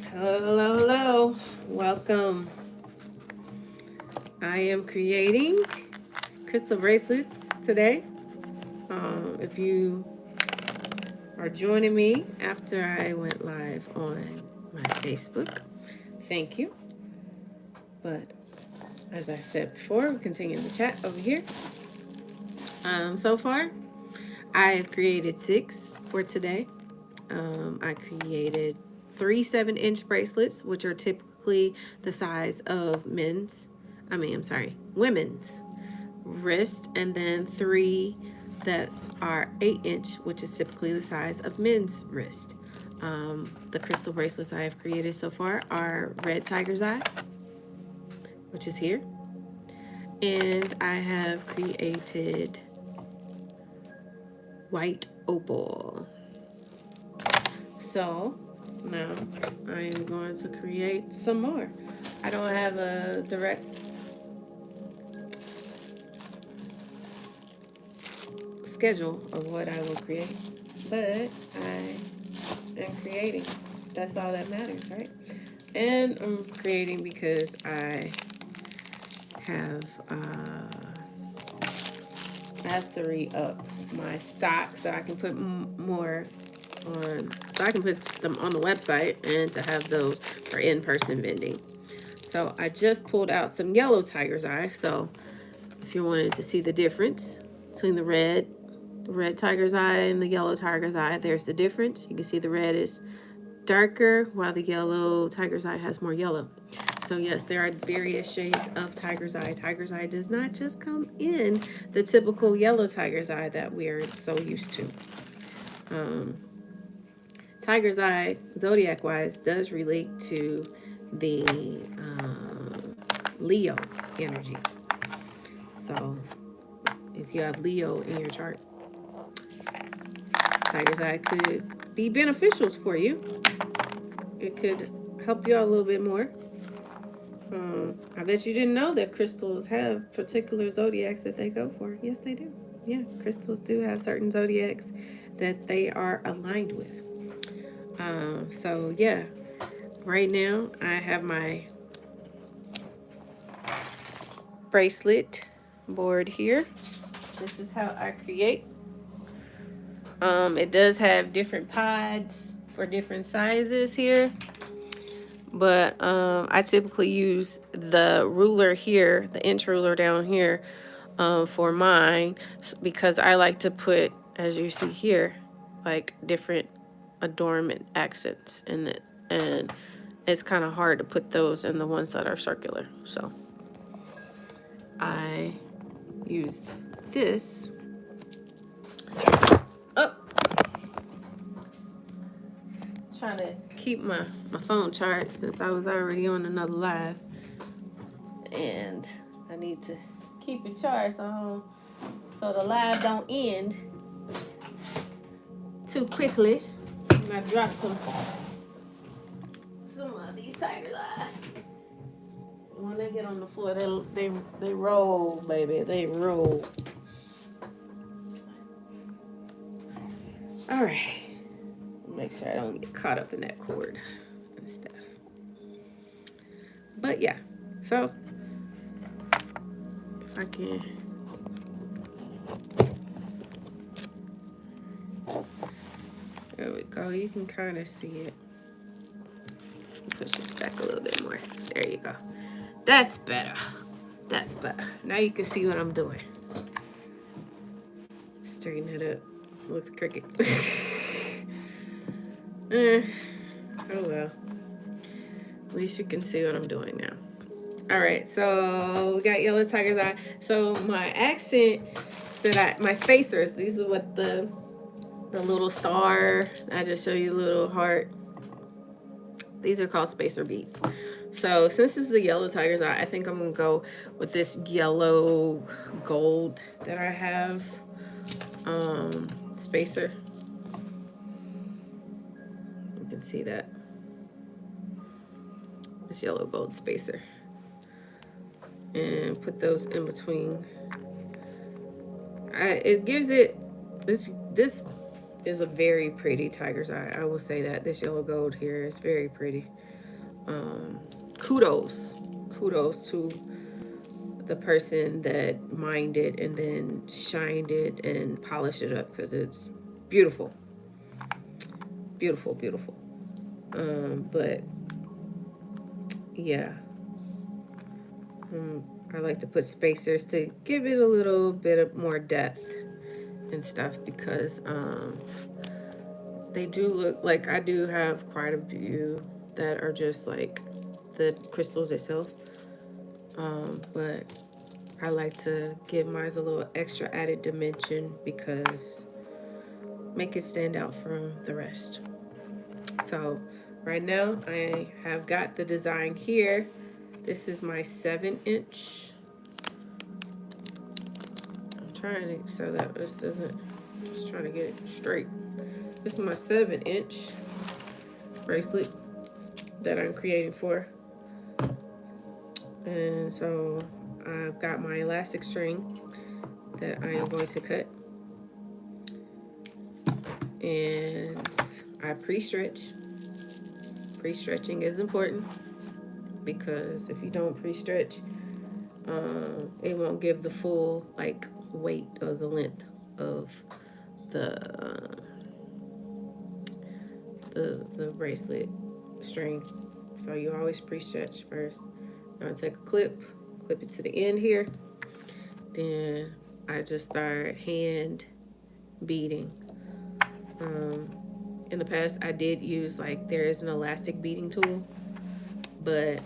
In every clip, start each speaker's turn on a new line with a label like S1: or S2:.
S1: Hello, hello, hello. Welcome. I am creating crystal bracelets today. If you are joining me after I went live on my Facebook, thank you. But as I said before, we continue the chat over here. So far, I have created 6 for today. I created 3 7-inch bracelets, which are typically the size of women's wrist, and then 3 that are 8-inch, which is typically the size of men's wrist. The crystal bracelets I have created so far are red tiger's eye, which is here, and I have created white opal. So now I am going to create some more. I don't have a direct schedule of what I will create, but I am creating. That's all that matters, right? And I'm creating because I have to re-up my stock so I can put more on, so I can put them on the website and to have those for in-person vending. So I just pulled out some yellow tiger's eye. So if you wanted to see the difference between the red tiger's eye and the yellow tiger's eye, there's the difference. You can see the red is darker while the yellow tiger's eye has more yellow. So yes, there are various shades of tiger's eye. Tiger's eye does not just come in the typical yellow tiger's eye that we're so used to. Tiger's eye, zodiac wise, does relate to the Leo energy. So if you have Leo in your chart, tiger's eye could be beneficial for you. It could help you out a little bit more. I bet you didn't know that crystals have particular zodiacs that they go for. Yes, they do. Yeah, crystals do have certain zodiacs that they are aligned with. So yeah, right now I have my bracelet board here. This is how I create. It does have different pods for different sizes here, but I typically use the ruler here, the inch ruler down here, for mine, because I like to put, as you see here, like different adornment accents in it, and it's kind of hard to put those in the ones that are circular. So I use this. Oh, trying to keep my phone charged since I was already on another live, and I need to keep it charged so the live don't end too quickly. And I dropped some of these tiger eye. When they get on the floor, they roll, baby. They roll. All right. Make sure I don't get caught up in that cord and stuff. But yeah, so if I can. There we go. You can kind of see it. Push this back a little bit more. There you go. That's better. That's better. Now you can see what I'm doing. Straighten it up. Looks crooked. Oh well. At least you can see what I'm doing now. All right, so we got yellow tiger's eye. So my accent my spacers, these are what the little star, I just show you a little heart. These are called spacer beads. So since this is the yellow tiger's eye, I think I'm gonna go with this yellow gold that I have spacer. You can see that. This yellow gold spacer. And put those in between. It gives it this is a very pretty tiger's eye. I will say that this yellow gold here is very pretty. Kudos to the person that mined it and then shined it and polished it up, because it's beautiful, beautiful, beautiful. But yeah, I like to put spacers to give it a little bit of more depth and stuff, because they do look like, I do have quite a few that are just like the crystals itself, but I like to give mine a little extra added dimension, because make it stand out from the rest. So right now I have got the design here. This is my 7-inch. I'm trying to, so that this doesn't, just trying to get it straight. This is my 7-inch bracelet that I'm creating for. And so I've got my elastic string that I am going to cut. And I pre-stretch. Pre-stretching is important, because if you don't pre-stretch, it won't give the full like weight of the length of the bracelet string. So you always pre-stretch first. I'm gonna take a clip it to the end here. Then I just start hand beading. In the past I did use, like, there is an elastic beading tool, but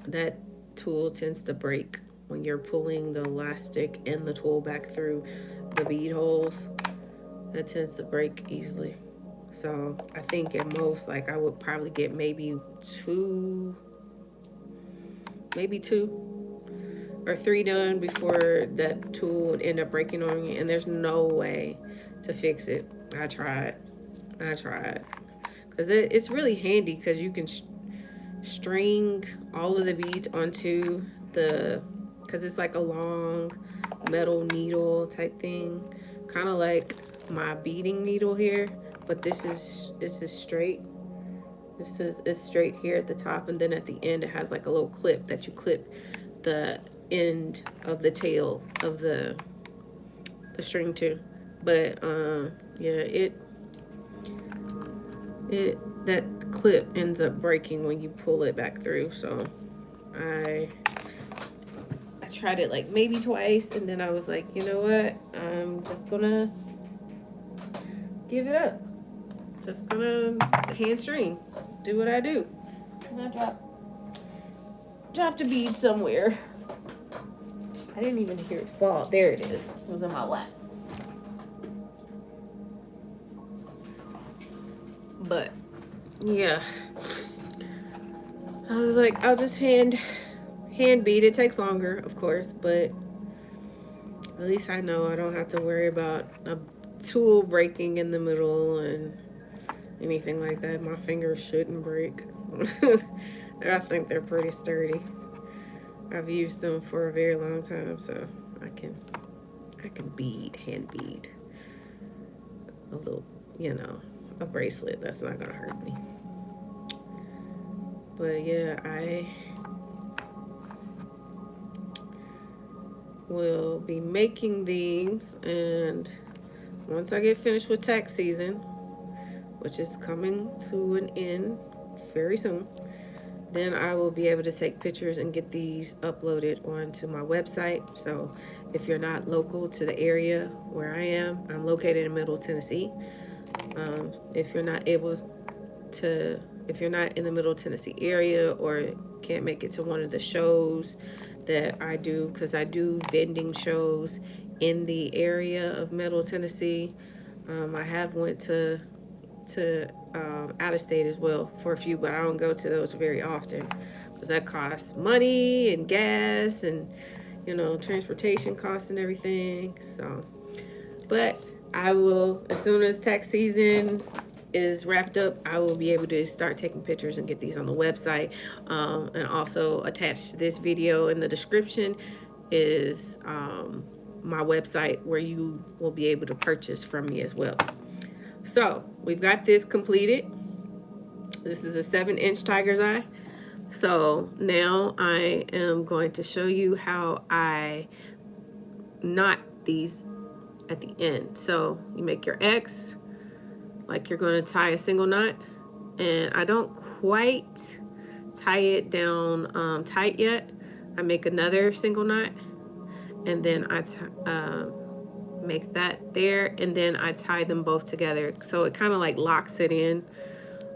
S1: that tool tends to break when you're pulling the elastic and the tool back through the bead holes. That tends to break easily. So I think at most, like, I would probably get maybe two or three done before that tool would end up breaking on you, and there's no way to fix it. I tried, because it's really handy, because you can string all of the beads onto the, because it's like a long metal needle type thing, kind of like my beading needle here, but this is straight. It's straight here at the top, and then at the end it has like a little clip that you clip the end of the tail of the string to. But yeah, that clip ends up breaking when you pull it back through. So I tried it like maybe twice, and then I was like, you know what, I'm just gonna give it up. Just gonna hand string, do what I do. And I dropped a bead somewhere. I didn't even hear it fall. There it is. It was in my lap. But yeah, I was like, I'll just hand bead. It takes longer, of course, but at least I know I don't have to worry about a tool breaking in the middle and anything like that. My fingers shouldn't break. I think they're pretty sturdy. I've used them for a very long time, so I can hand bead a little, a bracelet. That's not gonna hurt me. But yeah, I will be making these, and once I get finished with tax season, which is coming to an end very soon, then I will be able to take pictures and get these uploaded onto my website. So if you're not local to the area where I am, I'm located in Middle Tennessee. If you're not in the Middle Tennessee area, or can't make it to one of the shows that I do, because I do vending shows in the area of Middle Tennessee. I have went to out of state as well for a few, but I don't go to those very often, because that costs money and gas and transportation costs and everything. So, but I will, as soon as tax season is wrapped up, I will be able to start taking pictures and get these on the website. And also attached to this video in the description is my website where you will be able to purchase from me as well. So we've got this completed. This is a 7-inch tiger's eye. So now I am going to show you how I knot these at the end. So you make your X like you're going to tie a single knot, and I don't quite tie it down tight yet. I make another single knot, and then I make that there, and then I tie them both together, so it kind of like locks it in.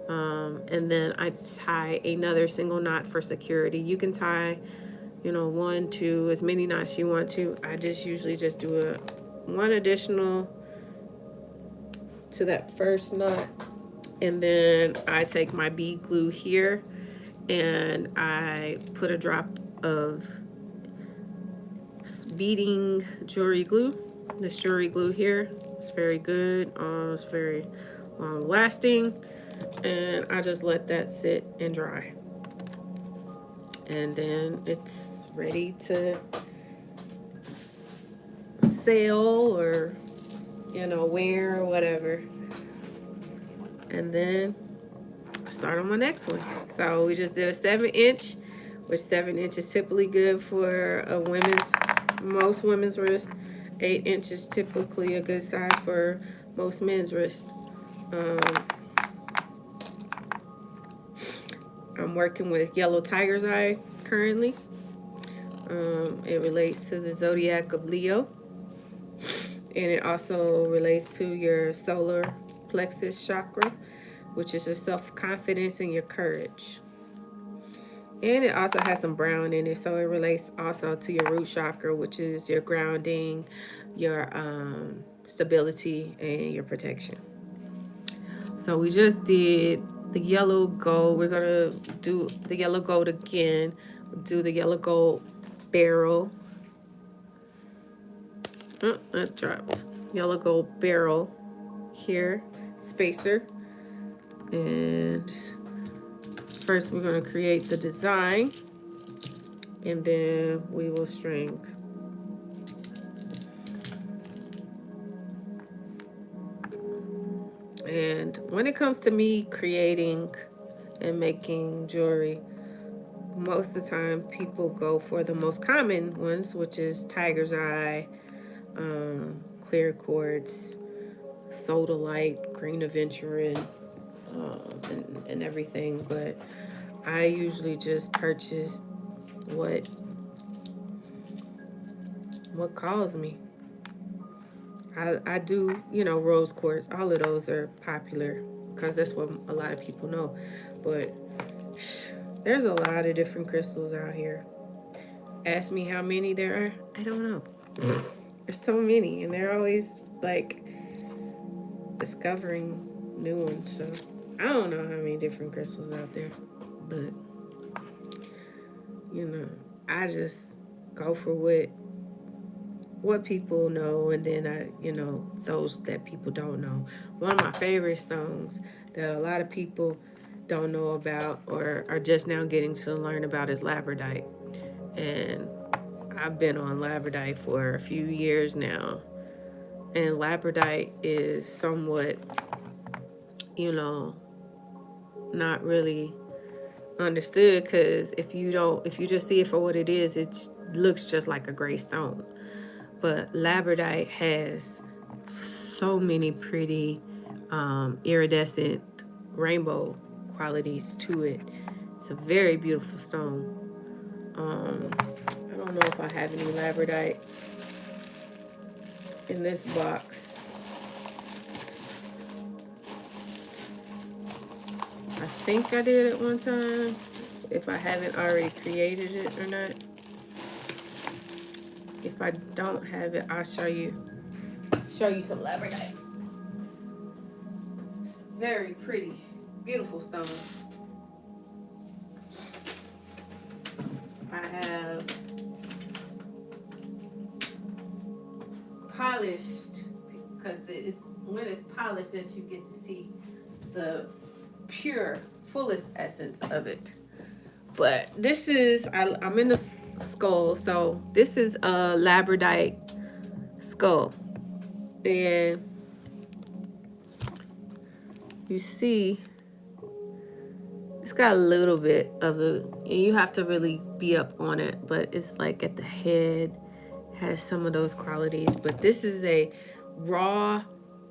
S1: And then I tie another single knot for security. You can tie, you know, 1, 2, as many knots you want to. I just usually just do one additional to that first knot, and then I take my bead glue here and I put a drop of beading jewelry glue. This jewelry glue here, it's very good. It's very long lasting, and I just let that sit and dry, and then it's ready to sell or, you know, wear or whatever. And then I start on my next one. So we just did a 7-inch, which 7 inches typically good for a most women's wrist. 8 inches typically a good size for most men's wrist. I'm working with yellow tiger's eye currently. It relates to the zodiac of Leo, and it also relates to your solar plexus chakra, which is your self-confidence and your courage. And it also has some brown in it, so it relates also to your root chakra, which is your grounding, your stability, and your protection. So we just did the yellow gold. We're gonna do the yellow gold again. Do the yellow gold barrel. Oh, that dropped. Yellow gold barrel here, spacer. And first we're going to create the design, and then we will string. And when it comes to me creating and making jewelry, most of the time people go for the most common ones, which is tiger's eye, clear quartz, sodalite, green aventurine, and everything. But I usually just purchase what calls me. I do, you know, rose quartz. All of those are popular because that's what a lot of people know. But there's a lot of different crystals out here. Ask me how many there are. I don't know. There's so many, and they're always like discovering new ones. So I don't know how many different crystals out there, but you know, I just go for what people know, and then I, you know, those that people don't know. One of my favorite stones that a lot of people don't know about or are just now getting to learn about is labradorite. And I've been on labradorite for a few years now. And labradorite is somewhat, you know, not really understood, because if you just see it for what it is, it looks just like a gray stone. But labradorite has so many pretty iridescent rainbow qualities to it. It's a very beautiful stone. I don't know if I have any labradorite in this box. I think I did at one time, if I haven't already created it or not. If I don't have it, I'll show you some labradorite. It's very pretty, beautiful stone. I have polished, because it's when it's polished that you get to see the pure, fullest essence of it. But this is, I'm in the skull, so this is a labradorite skull. And you see, it's got a little bit of and you have to really be up on it, but it's like at the head, has some of those qualities. But this is a raw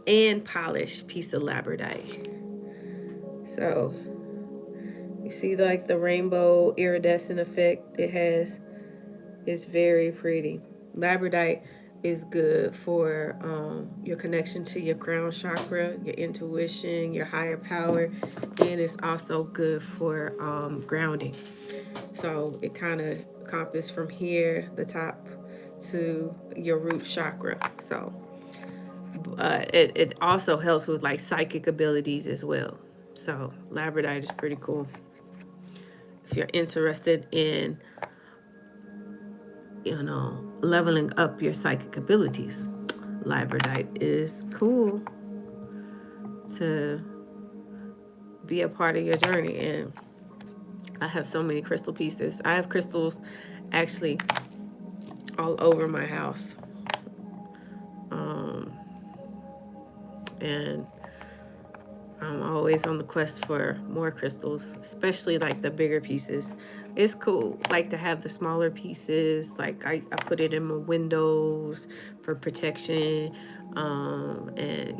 S1: and polished piece of labradorite. So you see like the rainbow iridescent effect it has. It's very pretty. Labradorite is good for your connection to your crown chakra, your intuition, your higher power, and it's also good for grounding. So it kind of encompasses from here, the top, to your root chakra. So it also helps with like psychic abilities as well. So labradorite is pretty cool. If you're interested in, leveling up your psychic abilities, labradorite is cool to be a part of your journey. And I have so many crystal pieces. I have crystals actually all over my house. And I'm always on the quest for more crystals, especially like the bigger pieces. It's cool like to have the smaller pieces. Like I put it in my windows for protection, and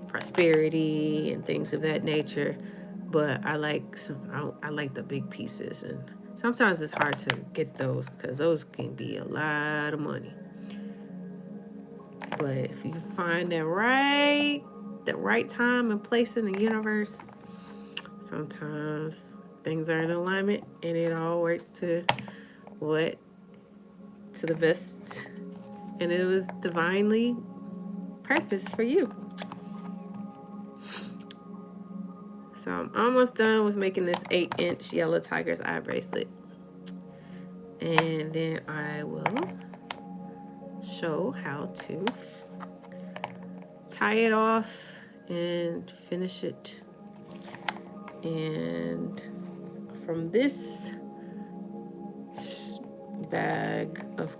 S1: prosperity and things of that nature. But I like the big pieces, and sometimes it's hard to get those because those can be a lot of money. But if you find the right time and place in the universe, sometimes things are in alignment and it all works to the best, and it was divinely purposed for you. So I'm almost done with making this 8-inch yellow tiger's eye bracelet, and then I will show how to tie it off and finish it. And from this bag of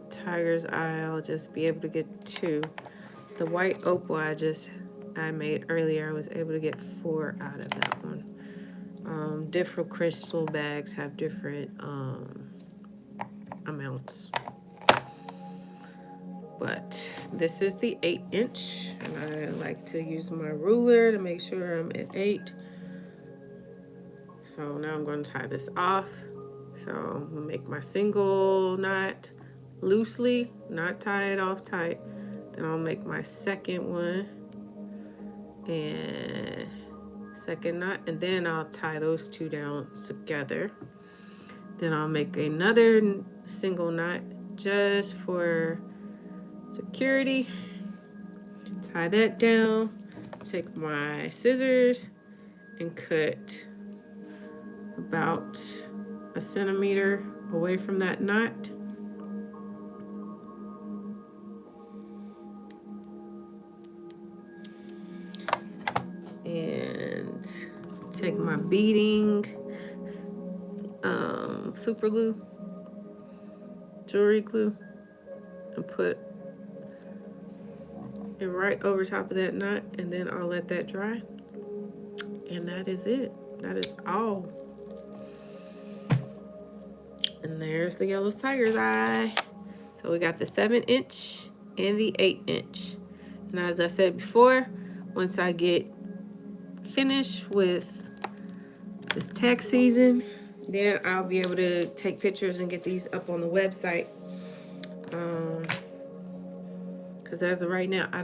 S1: tiger's eye, I'll just be able to get 2. The white opal I made earlier, I was able to get 4 out of that one. Different crystal bags have different amounts. But this is the 8-inch, and I like to use my ruler to make sure I'm at 8. So now I'm going to tie this off. So I'm going to make my single knot loosely, not tie it off tight. Then I'll make my second one and second knot, and then I'll tie those 2 down together. Then I'll make another single knot just for security. Tie that down. Take my scissors and cut about 1 centimeter away from that knot. And take my beading super glue, jewelry glue, and put it right over top of that knot, and then I'll let that dry. And that is it. That is all. And there's the yellow tiger's eye. So we got the 7-inch and the 8-inch. And as I said before, once I get finished with this tax season, then I'll be able to take pictures and get these up on the website. Because as of right now, I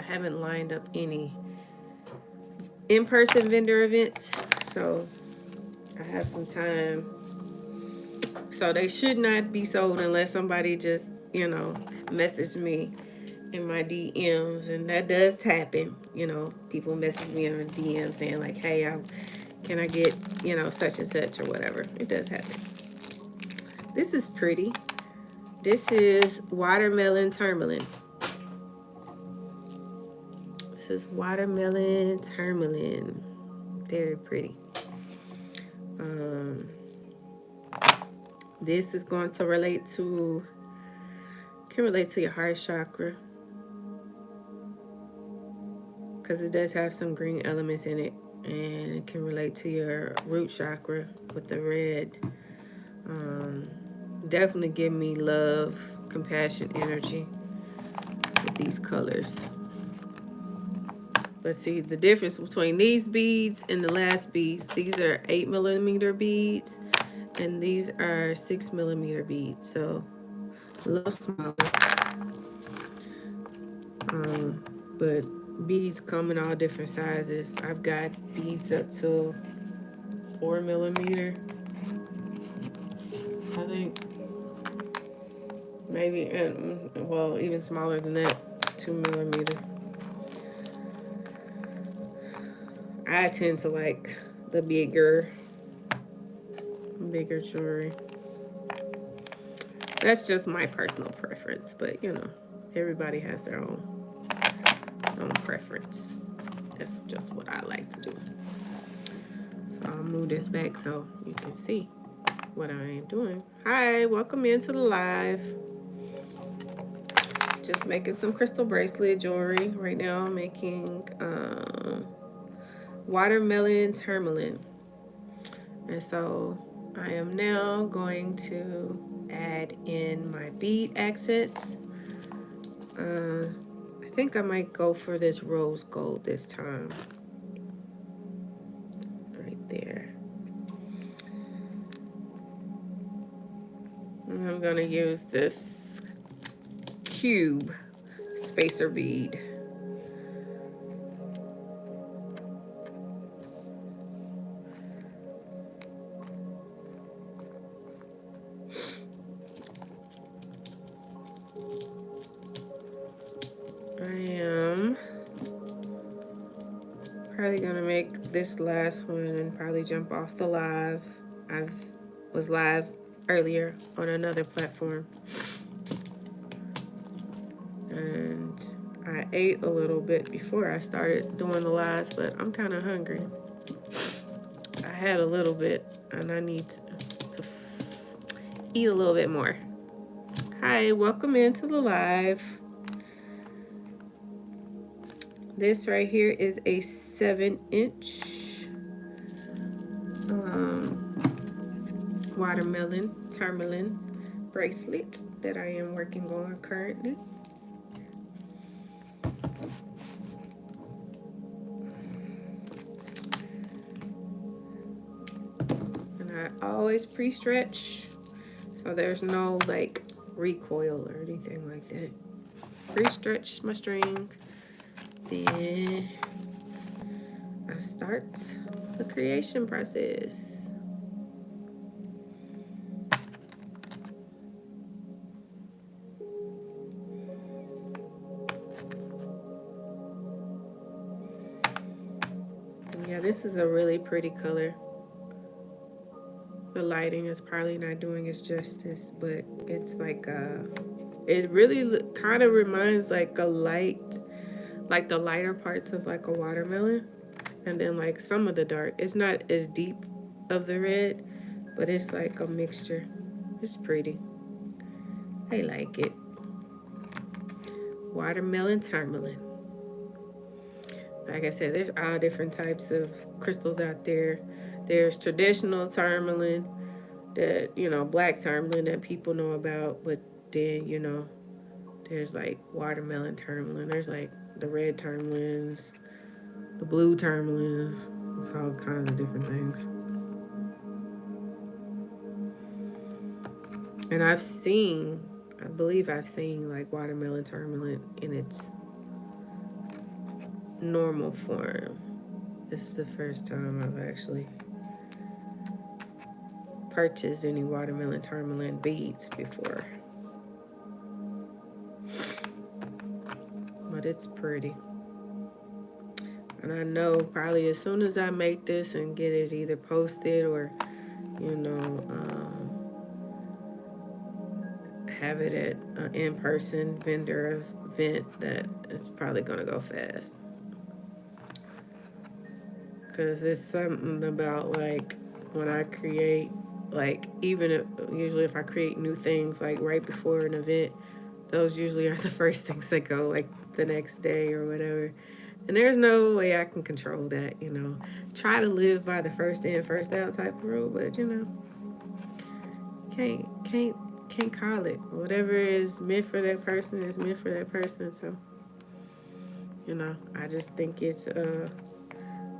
S1: haven't lined up any in-person vendor events, so I have some time. So they should not be sold unless somebody just, message me in my DMs, and that does happen. People message me on a DM saying like, hey, can I get, such and such or whatever. It does happen. This is pretty. This is watermelon tourmaline. This is watermelon tourmaline. Very pretty. This is going to relate to Can relate to your heart chakra because it does have some green elements in it, and it can relate to your root chakra with the red. Definitely give me love, compassion, energy with these colors. But see the difference between these beads and the last beads. These are 8mm beads, and these are 6mm beads. So a little smaller. But beads come in all different sizes. I've got beads up to 4mm. I think maybe, well, even smaller than that, 2mm. I tend to like the bigger jewelry. That's just my personal preference, but you know, everybody has their own preference. That's just what I like to do. So I'll move this back so you can see what I am doing. Hi, welcome into the live. Just making some crystal bracelet jewelry right now. I'm making watermelon tourmaline, and so I am now going to add in my bead accents. I think I might go for this rose gold this time. Right there. And I'm going to use this cube spacer bead. I am probably gonna make this last one and probably jump off the live. I was live earlier on another platform, and I ate a little bit before I started doing the lives, but I'm kind of hungry. I had a little bit and I need to eat a little bit more. Hi, welcome into the live. This right here is a 7-inch watermelon tourmaline bracelet that I am working on currently. And I always pre-stretch, so there's no like recoil or anything like that. Pre-stretch my string. Then I start the creation process. Yeah, this is a really pretty color. The lighting is probably not doing its justice, but it's like it really kind of reminds like a light, like the lighter parts of like a watermelon, and then like some of the dark. It's not as deep of the red, but it's like a mixture. It's pretty. I like it. Watermelon tourmaline. Like I said, there's all different types of crystals out there. There's traditional tourmaline, that, you know, black tourmaline that people know about, but then, you know, there's like watermelon tourmaline. There's like the red tourmalines, the blue tourmalines. There's all kinds of different things. And I believe I've seen like watermelon tourmaline in its normal form. This is the first time I've actually purchased any watermelon tourmaline beads before. But it's pretty. And I know probably as soon as I make this and get it either posted or, you know, have it at an in-person vendor event, that it's probably gonna go fast. Because it's something about like when I create, like even if, usually if I create new things like right before an event, those usually are the first things that go, like the next day or whatever. And there's no way I can control that, you know. Try to live by the first in, first out type of rule, but you know, can't call it. Whatever is meant for that person is meant for that person. So, you know, I just think it's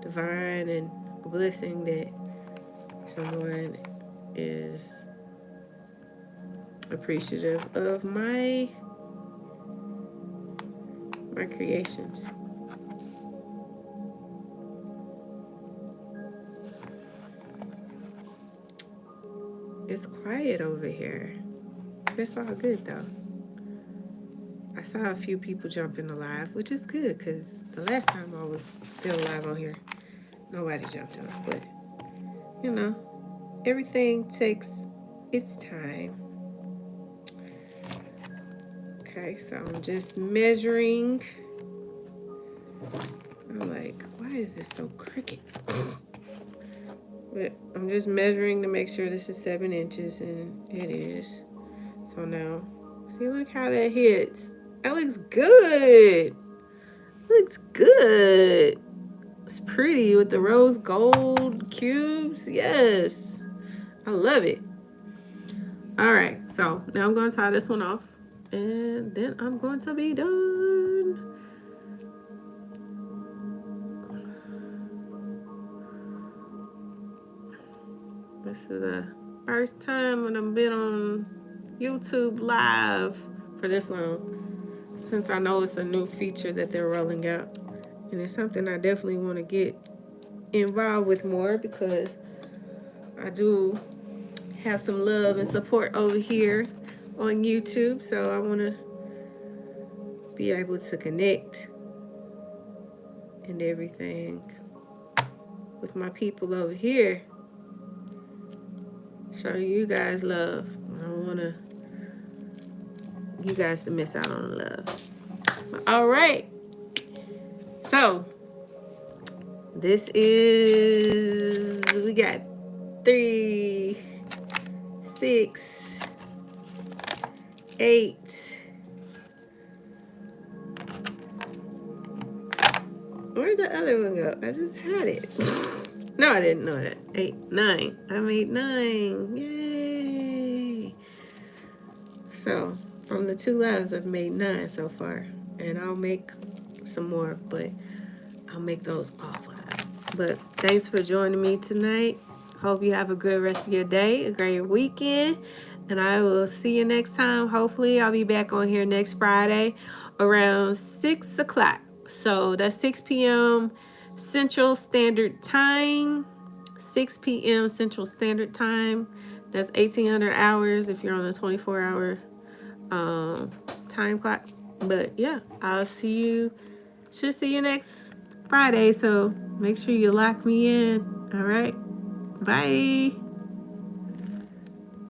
S1: divine and a blessing that someone is appreciative of my creations. It's quiet over here. That's all good though. I saw a few people jump in the live, which is good because the last time I was still live on here, nobody jumped on. But you know, everything takes its time. Okay, so I'm just measuring. I'm like, why is this so crooked? But I'm just measuring to make sure this is 7 inches, and it is. So now, see, look how that hits. That looks good. Looks good. It's pretty with the rose gold cubes. Yes, I love it. All right, so now I'm going to tie this one off, and then I'm going to be done. This is the first time when I've been on YouTube live for this long, since I know it's a new feature that they're rolling out, and it's something I definitely want to get involved with more because I do have some love and support over here on YouTube, so I want to be able to connect and everything with my people over here. Show you guys love. I don't want you guys to miss out on the love. All right. So this is, we got 3, 6, 8. Where'd the other one go? I just had it. No, I didn't know that. 8, 9. I made 9. Yay. So from the 2 lives, I've made 9 so far. And I'll make some more, but I'll make those off live. But thanks for joining me tonight. Hope you have a good rest of your day, a great weekend. And I will see you next time. Hopefully, I'll be back on here next Friday around 6 o'clock. So that's 6 p.m. Central Standard Time. 6 p.m. Central Standard Time. That's 1800 hours if you're on a 24-hour time clock. But yeah, I'll see you. Should see you next Friday. So make sure you lock me in. All right. Bye.